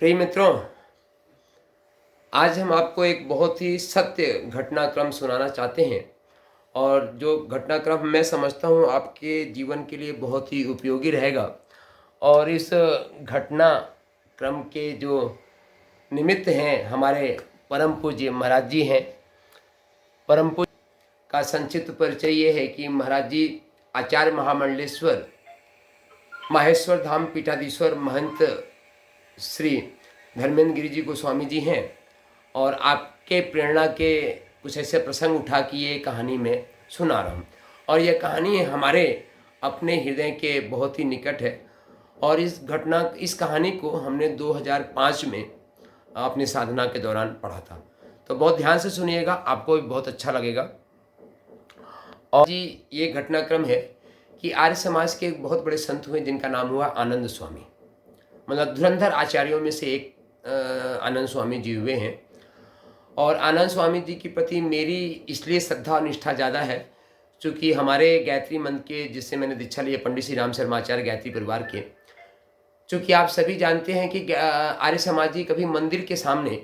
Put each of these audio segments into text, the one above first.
प्रिय मित्रों, आज हम आपको एक बहुत ही सत्य घटनाक्रम सुनाना चाहते हैं और जो घटनाक्रम मैं समझता हूँ आपके जीवन के लिए बहुत ही उपयोगी रहेगा। और इस घटनाक्रम के जो निमित्त हैं हमारे परम पूज्य महाराज जी हैं। परम पूज्य का संक्षिप्त परिचय ये है कि महाराज जी आचार्य महामंडलेश्वर माहेश्वर धाम पीठाधीश्वर महंत श्री धर्मेंद्र गिरि जी गोस्वामी जी हैं। और आपके प्रेरणा के कुछ ऐसे प्रसंग उठा कि ये कहानी मैं सुना रहा हूँ। और यह कहानी हमारे अपने हृदय के बहुत ही निकट है। और इस कहानी को हमने 2005 में अपनी साधना के दौरान पढ़ा था। तो बहुत ध्यान से सुनिएगा, आपको भी बहुत अच्छा लगेगा। और जी ये घटनाक्रम है कि आर्य समाज के एक बहुत बड़े संत हुए जिनका नाम हुआ आनंद स्वामी। मतलब धुरंधर आचार्यों में से एक आनंद स्वामी जी हुए हैं। और आनंद स्वामी जी के प्रति मेरी इसलिए श्रद्धा और निष्ठा ज़्यादा है क्योंकि हमारे गायत्री मंत्र के, जिससे मैंने दीक्षा ली है, पंडित श्री राम शर्माचार्य गायत्री परिवार के। चूँकि आप सभी जानते हैं कि आर्य समाज जी कभी मंदिर के सामने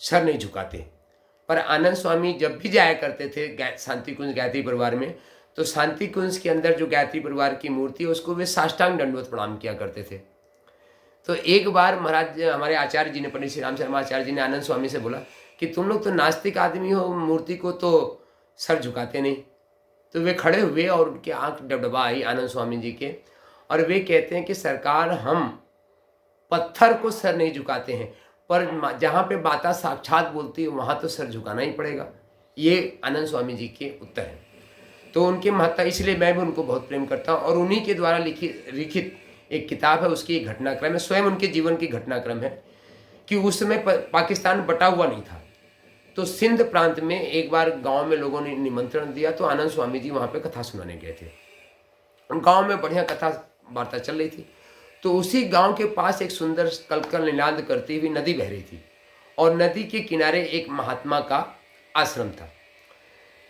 सर नहीं झुकाते, पर आनंद स्वामी जब भी जाया करते थे शांति कुंज गायत्री परिवार में, तो शांति कुंज के अंदर जो गायत्री परिवार की मूर्ति है उसको वे साष्टांग दंडवत प्रणाम किया करते थे। तो एक बार महाराज हमारे आचार्य जी ने, पंडित श्री राम शर्मा आचार्य जी ने आनंद स्वामी से बोला कि तुम लोग तो नास्तिक आदमी हो, मूर्ति को तो सर झुकाते नहीं। तो वे खड़े हुए और उनकी आंख डबडबा आई आनंद स्वामी जी के, और वे कहते हैं कि सरकार, हम पत्थर को सर नहीं झुकाते हैं, पर जहाँ पे माता साक्षात बोलती है वहाँ तो सर झुकाना ही पड़ेगा। ये आनंद स्वामी जी के उत्तर हैं। तो उनके महत्ता, इसलिए मैं भी उनको बहुत प्रेम करता हूँ। और उन्हीं के द्वारा लिखित एक किताब है, उसकी एक घटनाक्रम है, स्वयं उनके जीवन की घटनाक्रम है कि उस समय पाकिस्तान बटा हुआ नहीं था। तो सिंध प्रांत में एक बार गांव में लोगों ने निमंत्रण दिया, तो आनंद स्वामी जी वहाँ पे कथा सुनाने गए थे। गांव में बढ़िया कथा वार्ता चल रही थी। तो उसी गांव के पास एक सुंदर कलकल निनाद करती हुई नदी बह रही थी और नदी के किनारे एक महात्मा का आश्रम था।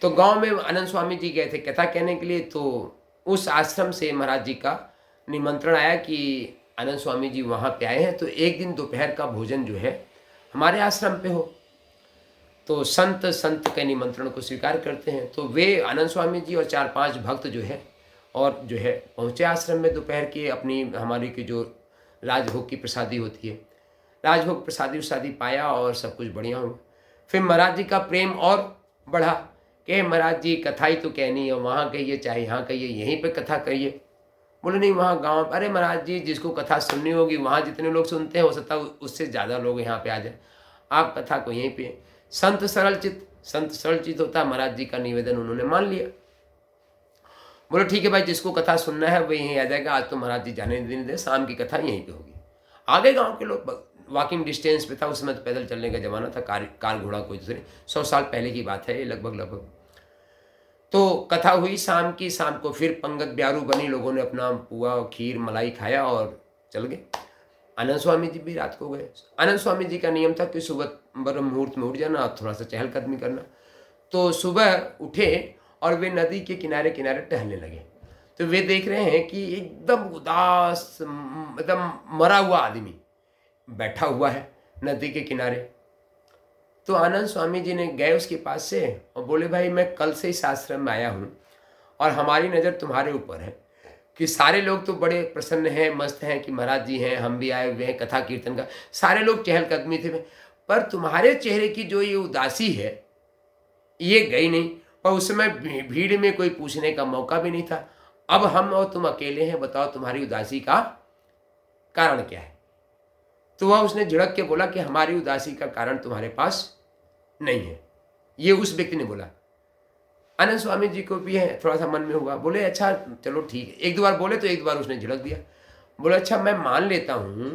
तो गांव में आनंद स्वामी जी गए थे कथा कहने के लिए। तो उस आश्रम से महाराज जी का निमंत्रण आया कि आनंद स्वामी जी वहाँ पे आए हैं, तो एक दिन दोपहर का भोजन जो है हमारे आश्रम पे हो। तो संत के निमंत्रण को स्वीकार करते हैं। तो वे आनंद स्वामी जी और 4-5 भक्त जो है पहुँचे आश्रम में दोपहर के, अपनी हमारी की जो राजभोग की प्रसादी होती है, राजभोग प्रसादी पाया और सब कुछ बढ़िया हुआ। फिर महाराज जी का प्रेम और बढ़ा कि महाराज जी कथा ही तो कहनी है, वहाँ कहिए चाहे यहाँ कहिए, यहीं पर कथा कहिए। बोले नहीं, वहाँ गांव, अरे महाराज जी जिसको कथा सुननी होगी वहाँ जितने लोग सुनते हैं हो सकता है उससे ज़्यादा लोग यहाँ पे आ जाए, आप कथा को यहीं पे। संत सरल चित्त होता है, महाराज जी का निवेदन उन्होंने मान लिया। बोले ठीक है भाई, जिसको कथा सुनना है वो यहीं आ जाएगा, आज तो महाराज जी जाने देने दे, शाम की कथा यहीं पे होगी। आगे गाँव के लोग, वॉकिंग डिस्टेंस पे था, उस समय तो पैदल चलने का जमाना था, कार घोड़ा कोई दूसरे, 100 साल पहले की बात है ये लगभग। तो कथा हुई शाम को फिर पंगत ब्यारू बनी, लोगों ने अपना पुआ खीर मलाई खाया और चल गए। आनंद स्वामी जी भी रात को गए। आनंद स्वामी जी का नियम था कि सुबह ब्रह्म मुहूर्त में उठ जाना और थोड़ा सा चहलकदमी करना। तो सुबह उठे और वे नदी के किनारे टहलने लगे। तो वे देख रहे हैं कि एकदम उदास, एकदम मरा हुआ आदमी बैठा हुआ है नदी के किनारे। तो आनंद स्वामी जी ने गए उसके पास से और बोले भाई, मैं कल से इस आश्रम में आया हूँ और हमारी नज़र तुम्हारे ऊपर है कि सारे लोग तो बड़े प्रसन्न हैं, मस्त हैं कि महाराज जी हैं, हम भी आए हुए हैं कथा कीर्तन का, सारे लोग चहलकदमी थे, पर तुम्हारे चेहरे की जो ये उदासी है ये गई नहीं। और उस समय भीड़ में कोई पूछने का मौका भी नहीं था। अब हम और तुम अकेले हैं, बताओ तुम्हारी उदासी का कारण क्या है। तो वह उसने झिड़क के बोला कि हमारी उदासी का कारण तुम्हारे पास नहीं है। ये उस व्यक्ति ने बोला। आनंद स्वामी जी को भी है थोड़ा सा मन में हुआ, बोले अच्छा चलो ठीक है। एक दो बार बोले तो एक बार उसने झिड़क दिया। बोले अच्छा मैं मान लेता हूँ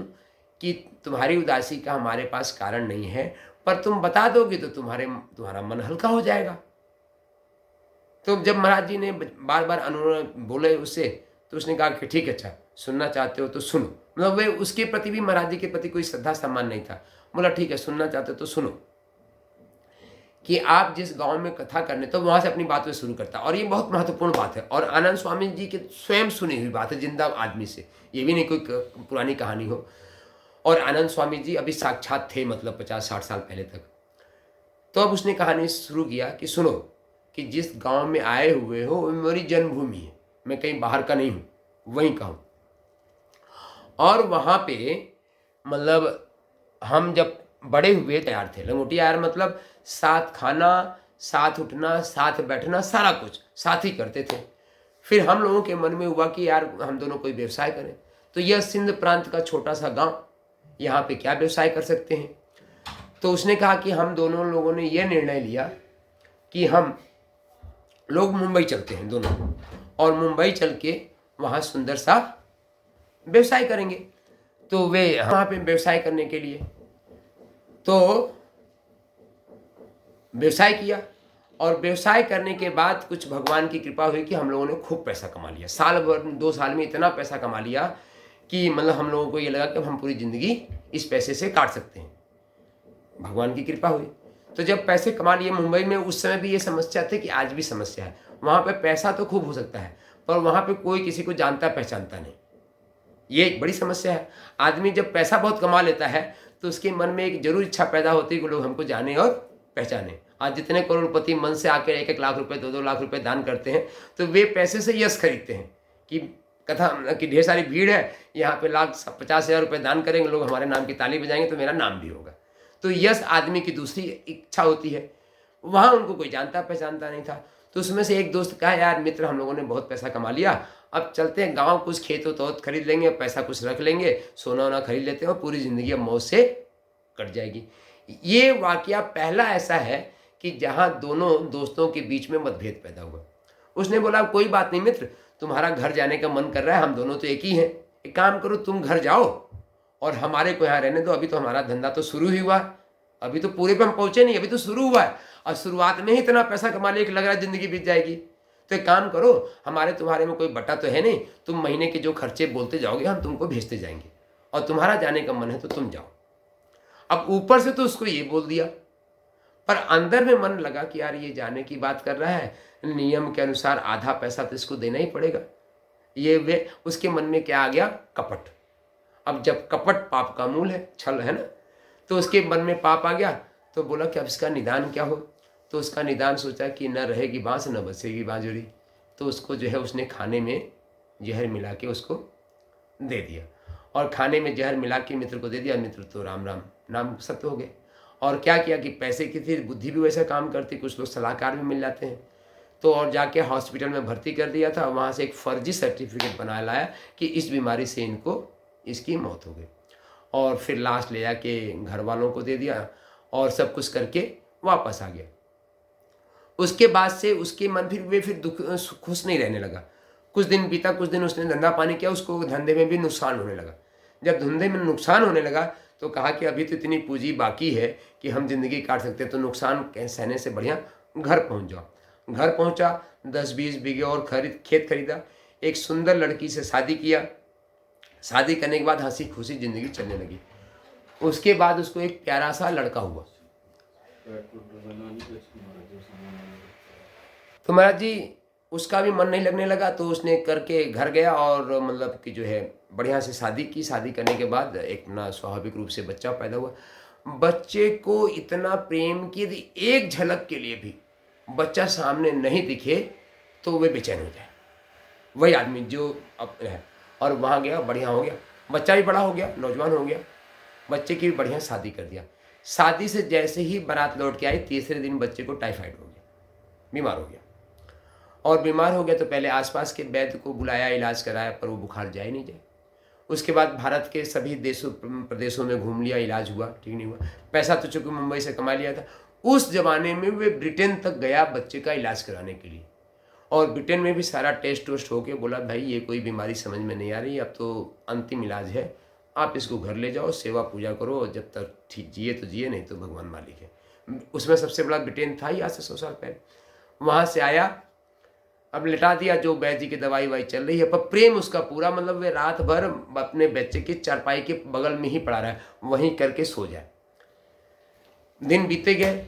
कि तुम्हारी उदासी का हमारे पास कारण नहीं है, पर तुम बता दोगे तो तुम्हारा मन हल्का हो जाएगा। तो जब महाराज जी ने बार बार अनुरोध बोले उससे, तो उसने कहा कि ठीक है, अच्छा सुनना चाहते हो तो सुनो। मतलब वे उसके प्रति भी, महाराज जी के प्रति कोई श्रद्धा सम्मान नहीं था। बोला ठीक है, सुनना चाहते हो तो सुनो कि आप जिस गांव में कथा करने, तो वहां से अपनी बातें शुरू करता। और ये बहुत महत्वपूर्ण बात है और आनंद स्वामी जी के स्वयं सुनी हुई बात है, जिंदा आदमी से, ये भी नहीं कोई पुरानी कहानी हो। और आनंद स्वामी जी अभी साक्षात थे, मतलब 50-60 साल पहले तक। तो अब उसने कहानी शुरू किया कि सुनो, कि जिस गांव में आए हुए हो वो मेरी जन्मभूमि है, मैं कहीं बाहर का नहीं हूँ, वहीं का हूँ। और वहाँ पे मतलब हम जब बड़े हुए तैयार थे, लंगोटिया यार मतलब साथ खाना, साथ उठना, साथ बैठना, सारा कुछ साथ ही करते थे। फिर हम लोगों के मन में हुआ कि यार हम दोनों कोई व्यवसाय करें। तो यह सिंध प्रांत का छोटा सा गांव, यहाँ पे क्या व्यवसाय कर सकते हैं। तो उसने कहा कि हम दोनों लोगों ने यह निर्णय लिया कि हम लोग मुंबई चलते हैं दोनों, और मुंबई चल के वहाँ सुंदर सा व्यवसाय करेंगे। तो वे वहाँ पे व्यवसाय करने के लिए तो व्यवसाय किया, और व्यवसाय करने के बाद कुछ भगवान की कृपा हुई कि हम लोगों ने खूब पैसा कमा लिया। साल भर 2 साल में इतना पैसा कमा लिया कि मतलब हम लोगों को ये लगा कि हम पूरी ज़िंदगी इस पैसे से काट सकते हैं। भगवान की कृपा हुई। तो जब पैसे कमा लिए मुंबई में, उस समय भी ये समस्या थी कि आज भी समस्या है, वहाँ पे पैसा तो खूब हो सकता है पर वहाँ पे कोई किसी को जानता पहचानता नहीं, ये एक बड़ी समस्या है। आदमी जब पैसा बहुत कमा लेता है तो उसके मन में एक जरूर इच्छा पैदा होती है कि लोग हमको जाने और पहचाने। आज जितने करोड़पति मन से आकर 1-1 लाख रुपए 2-2 लाख रुपए दान करते हैं, तो वे पैसे से यश खरीदते हैं कि कथा कि ढेर सारी भीड़ है, यहाँ पे 50,000 रुपये दान करेंगे लोग, हमारे नाम की ताली बजाएंगे तो मेरा नाम भी होगा। तो यश आदमी की दूसरी इच्छा होती है। वहाँ उनको कोई जानता पहचानता नहीं था। तो उसमें से एक दोस्त कहा, यार मित्र हम लोगों ने बहुत पैसा कमा लिया, अब चलते हैं गांव, कुछ खेत तो खरीद लेंगे, पैसा कुछ रख लेंगे, सोना वोना खरीद लेते हैं और पूरी ज़िंदगी अब मौज से कट जाएगी। ये वाकया पहला ऐसा है कि जहाँ दोनों दोस्तों के बीच में मतभेद पैदा हुआ। उसने बोला कोई बात नहीं मित्र, तुम्हारा घर जाने का मन कर रहा है, हम दोनों तो एक ही हैं, एक काम करो तुम घर जाओ और हमारे को यहाँ रहने दो। अभी तो हमारा धंधा तो शुरू ही हुआ, अभी तो पूरे पे हम पहुंचे नहीं, अभी तो शुरू हुआ है और शुरुआत में ही इतना पैसा कमा लिया कि लग रहा है जिंदगी बीत जाएगी। तो एक काम करो, हमारे तुम्हारे में कोई बटा तो है नहीं, तुम महीने के जो खर्चे बोलते जाओगे हम तुमको भेजते जाएंगे, और तुम्हारा जाने का मन है तो तुम जाओ। अब ऊपर से तो उसको ये बोल दिया, पर अंदर में मन लगा कि यार ये जाने की बात कर रहा है, नियम के अनुसार आधा पैसा तो इसको देना ही पड़ेगा। ये वे उसके मन में क्या आ गया, कपट। अब जब कपट पाप का मूल है, छल है ना, तो उसके मन में पाप आ गया। तो बोला कि अब इसका निदान क्या हो। तो उसका निदान सोचा कि न रहेगी बांस न बसेगी बांसुरी। तो उसको जो है उसने खाने में जहर मिला के उसको दे दिया, और खाने में जहर मिला के मित्र को दे दिया। मित्र तो राम राम नाम सत्य हो गए। और क्या किया कि पैसे की थी, बुद्धि भी वैसा काम करती, कुछ लोग सलाहकार भी मिल जाते हैं। तो और जाके हॉस्पिटल में भर्ती कर दिया था, वहाँ से एक फर्जी सर्टिफिकेट बना लाया कि इस बीमारी से इनको इसकी मौत हो गई। और फिर लाश ले जाके घर वालों को दे दिया और सब कुछ करके वापस आ गया। उसके बाद से उसके मन फिर दुख खुश नहीं रहने लगा। कुछ दिन बीता, कुछ दिन उसने धंधा पानी किया, उसको धंधे में भी नुकसान होने लगा। जब धंधे में नुकसान होने लगा तो कहा कि अभी तो इतनी पूंजी बाकी है कि हम जिंदगी काट सकते हैं, तो नुकसान सहने से बढ़िया घर पहुंच जाओ। घर पहुंचा, 10-20 बीघे और खेत खरीदा, एक सुंदर लड़की से शादी किया। शादी करने के बाद हंसी खुशी जिंदगी चलने लगी। उसके बाद उसको एक प्यारा सा लड़का हुआ। तो महाराज जी उसका भी मन नहीं लगने लगा, तो उसने करके घर गया और मतलब कि जो है बढ़िया से शादी की। शादी करने के बाद एक ना स्वाभाविक रूप से बच्चा पैदा हुआ। बच्चे को इतना प्रेम कि यदि एक झलक के लिए भी बच्चा सामने नहीं दिखे तो वे बेचैन हो जाए, वही आदमी जो अब है। और वहाँ गया, बढ़िया हो गया, बच्चा भी बड़ा हो गया, नौजवान हो गया, बच्चे की भी बढ़िया शादी कर दिया। शादी से जैसे ही बारात लौट के आई, तीसरे दिन बच्चे को टाइफाइड हो गया, बीमार हो गया। और बीमार हो गया तो पहले आसपास के वैद्य को बुलाया, इलाज कराया, पर वो बुखार जाए नहीं जाए। उसके बाद भारत के सभी देशों प्रदेशों में घूम लिया, इलाज हुआ, ठीक नहीं हुआ। पैसा तो चूंकि मुंबई से कमा लिया था। उस जमाने में वे ब्रिटेन तक गया बच्चे का इलाज कराने के लिए, और ब्रिटेन में भी सारा टेस्ट वेस्ट होके बोला भाई ये कोई बीमारी समझ में नहीं आ रही, अब तो अंतिम इलाज है, आप इसको घर ले जाओ, सेवा पूजा करो, और जब तक ठीक जिए तो जिए, नहीं तो भगवान मालिक है। उसमें सबसे बड़ा ब्रिटेन था ही आज से 100 साल पहले। वहाँ से आया, अब लिटा दिया, जो वैद्य जी की दवाई वाई चल रही है, पर प्रेम उसका पूरा, मतलब वे रात भर अपने बच्चे की चारपाई के बगल में ही पड़ा रहा है, वहीं करके सो जाए। दिन बीते गए,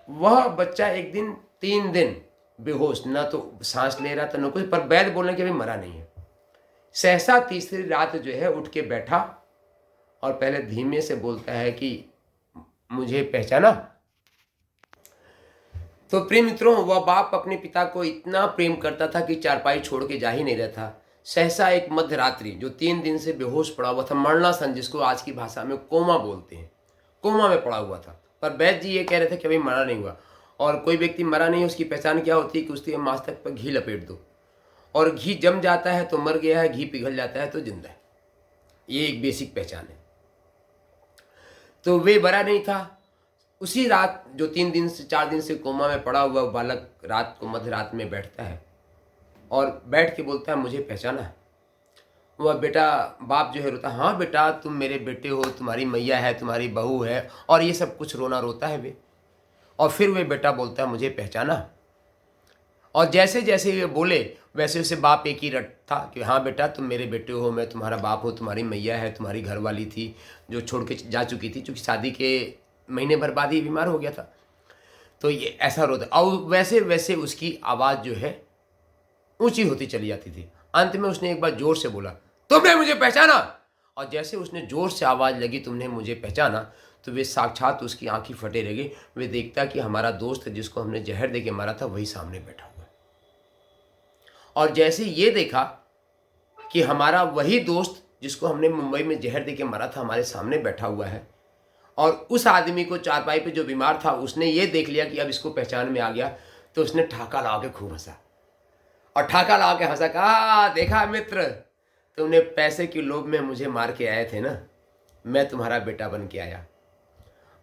वह बच्चा एक दिन 3 दिन बेहोश, ना तो सांस ले रहा था ना कुछ, पर वैद्य बोलने के भी मरा नहीं है। सहसा तीसरी रात जो है उठ के बैठा और पहले धीमे से बोलता है कि मुझे पहचाना। तो प्रिय मित्रों, वह बाप अपने पिता को इतना प्रेम करता था कि चारपाई छोड़ के जा ही नहीं रहा था। सहसा एक मध्य रात्रि, जो 3 दिन से बेहोश पड़ा हुआ था, मरणासन, जिसको आज की भाषा में कोमा बोलते हैं, कोमा में पड़ा हुआ था। पर वैद्य जी ये कह रहे थे कि अभी मरा नहीं हुआ। और कोई व्यक्ति मरा नहीं, उसकी पहचान क्या होती है कि उसके मस्तक पर घी लपेट दो, और घी जम जाता है तो मर गया है, घी पिघल जाता है तो जिंदा है। ये एक बेसिक पहचान है। तो वे मरा नहीं था। उसी रात, जो 3 दिन से 4 दिन से कोमा में पड़ा हुआ बालक रात को मध्य रात में बैठता है और बैठ के बोलता है मुझे पहचाना है। वह बेटा, बाप जो है रोता, हाँ बेटा तुम मेरे बेटे हो, तुम्हारी मैया है, तुम्हारी बहू है, और ये सब कुछ रोना रोता है वे। और फिर वे बेटा बोलता है मुझे पहचाना। और जैसे जैसे ये बोले वैसे वैसे बाप एक ही रट था कि हाँ बेटा तुम मेरे बेटे हो, मैं तुम्हारा बाप हो, तुम्हारी मैया है, तुम्हारी घरवाली थी जो छोड़ के जा चुकी थी, चूँकि शादी के महीने भर बाद ही बीमार हो गया था। तो ये ऐसा रोता, और वैसे वैसे उसकी आवाज़ जो है ऊंची होती चली जाती थी। अंत में उसने एक बार जोर से बोला तुमने मुझे पहचाना। और जैसे उसने जोर से आवाज़ लगी तुमने मुझे पहचाना, तो वे साक्षात उसकी आंखें फटे रह गई। वे देखता कि हमारा दोस्त जिसको हमने जहर दे के मारा था वही सामने बैठा हुआ है। और जैसे ये देखा कि हमारा वही दोस्त जिसको हमने मुंबई में जहर दे के मारा था हमारे सामने बैठा हुआ है, और उस आदमी को चारपाई पे जो बीमार था उसने ये देख लिया कि अब इसको पहचान में आ गया, तो उसने ठाका लगा के खूब हंसा। और ठाका लगा के हंसा, कहा देखा मित्र, तुमने पैसे की लोभ में मुझे मार के आए थे ना, मैं तुम्हारा बेटा बन के आया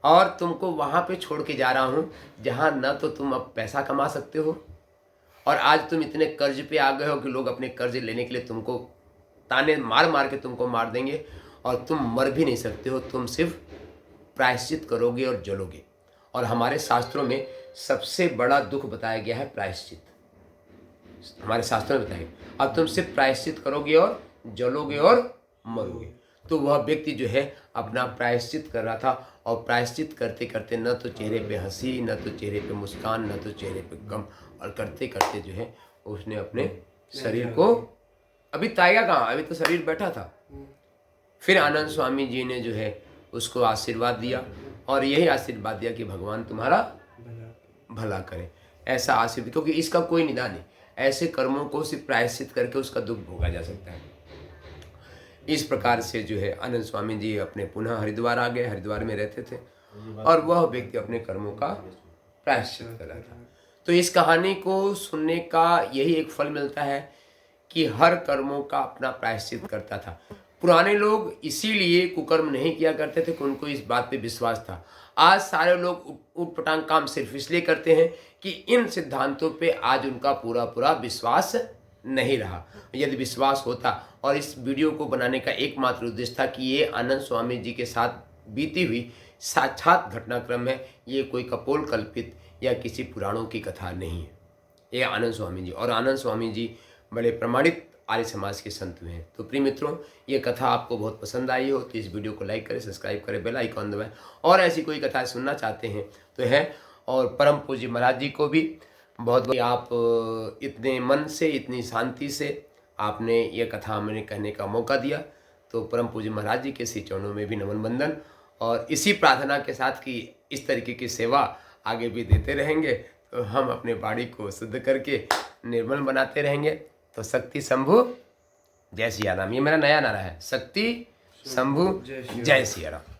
और तुमको वहाँ पे छोड़ के जा रहा हूँ जहाँ न तो तुम अब पैसा कमा सकते हो, और आज तुम इतने कर्ज पे आ गए हो कि लोग अपने कर्ज लेने के लिए तुमको ताने मार मार के तुमको मार देंगे, और तुम मर भी नहीं सकते हो, तुम सिर्फ प्रायश्चित करोगे और जलोगे। और हमारे शास्त्रों में सबसे बड़ा दुख बताया गया है प्रायश्चित, हमारे शास्त्रों में बताया, अब तुम सिर्फ प्रायश्चित करोगे और जलोगे और मरोगे। तो वह व्यक्ति जो है अपना प्रायश्चित कर रहा था, और प्रायश्चित करते करते न तो चेहरे पे हंसी, न तो चेहरे पे मुस्कान, न तो चेहरे पे गम, और करते करते जो है उसने अपने शरीर को, अभी ताया कहाँ, अभी तो शरीर बैठा था। फिर आनंद स्वामी जी ने जो है उसको आशीर्वाद दिया, और यही आशीर्वाद दिया कि भगवान तुम्हारा भला करे। ऐसा आशीर्वाद, क्योंकि इसका कोई निदान नहीं, ऐसे कर्मों को सिर्फ प्रायश्चित करके उसका दुख भोगा जा सकता है। इस प्रकार से जो है आनंद स्वामी जी अपने पुनः हरिद्वार आ गए, हरिद्वार में रहते थे, और वह व्यक्ति अपने कर्मों का प्रायश्चित कर रहा था। तो इस कहानी को सुनने का यही एक फल मिलता है कि हर कर्मों का अपना प्रायश्चित करता था। पुराने लोग इसीलिए कुकर्म नहीं किया करते थे कि उनको इस बात पे विश्वास था। आज सारे लोग उटपटांग काम सिर्फ इसलिए करते हैं कि इन सिद्धांतों पे आज उनका पूरा पूरा विश्वास नहीं रहा। यदि विश्वास होता, और इस वीडियो को बनाने का एकमात्र उद्देश्य था कि ये आनंद स्वामी जी के साथ बीती हुई साक्षात घटनाक्रम है, ये कोई कपोल कल्पित या किसी पुराणों की कथा नहीं है। ये आनंद स्वामी जी, और आनंद स्वामी जी बड़े प्रमाणित आर्य समाज के संत हुए हैं। तो प्रिय मित्रों, ये कथा आपको बहुत पसंद आई हो तो इस वीडियो को लाइक करें, सब्सक्राइब करें, बेल आइकॉन दबाएं, और ऐसी कोई कथा सुनना चाहते हैं तो है। और परम पूज्य महाराज जी को भी बहुत बहुत, आप इतने मन से, इतनी शांति से आपने ये कथा हमें कहने का मौका दिया, तो परम पूज्य महाराज जी के श्री चरणों में भी नमन बंदन, और इसी प्रार्थना के साथ कि इस तरीके की सेवा आगे भी देते रहेंगे, तो हम अपने बाड़ी को शुद्ध करके निर्मल बनाते रहेंगे। तो शक्ति शंभु जय सिया राम, ये मेरा नया नारा है, शक्ति शंभु जय सिया राम।